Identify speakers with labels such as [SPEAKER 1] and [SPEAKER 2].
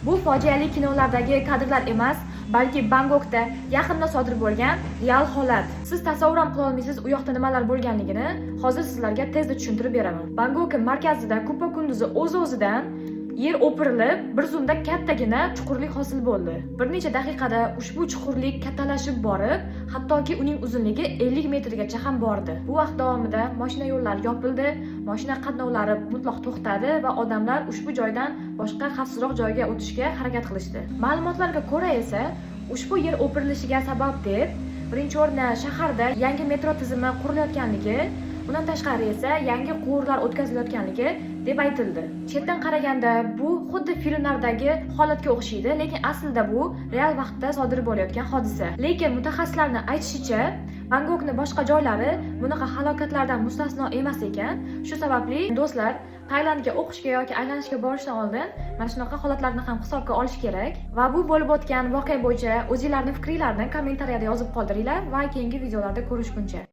[SPEAKER 1] Bu fojiali kinolardagi kadrlar emas, balki Bangkokda yaqinda sodir bo'lgan real holat. Siz tasavvur ham qila olmaysiz u yoqda nimalar bo'lganligini. Hozir sizlarga tezda tushuntirib beraman. Bangkok markazida kupa kunduzi o'z-o'zidan yer o'pirilib, bir zumda kattagina chuqurlik hosil bo'ldi. Bir necha daqiqada ushbu chuqurlik kattalashib borib, hattoki uning uzunligi 50 metrgacha ham bordi. Bu vaqt davomida mashina yo'llari yopildi, mashina qatnovlari mutlaq to'xtadi va odamlar ushbu joydan boshqa xavfsizroq joyga o'tishga harakat qilishdi. Ma'lumotlarga ko'ra esa, ushbu yer o'pirilishiga sabab deb birinchi o'rinda shaharda yangi metro tizimi qurilayotganligi, undan tashqari esa yangi quvurlar o'tkazilayotganligi deb aytildi. Chetdan qaraganda bu xuddi filmlardagi holatga o'xshaydi, lekin aslida bu real vaqtda sodir bo'layotgan hodisa. Lekin mutaxassislarning aytishicha, Bangkokning boshqa joylari bunaqa halokatlardan mustasno emas ekan. Shu sababli do'stlar, Tailandga o'qishga yoki aylanishga borishdan oldin mana shunaqa holatlarni ham hisobga olish kerak. Va bu bo'lib o'tgan voqea bo'yicha o'zingizlarning fikringizni kommentariyada yozib qoldiringlar va keyingi videolarda ko'rishguncha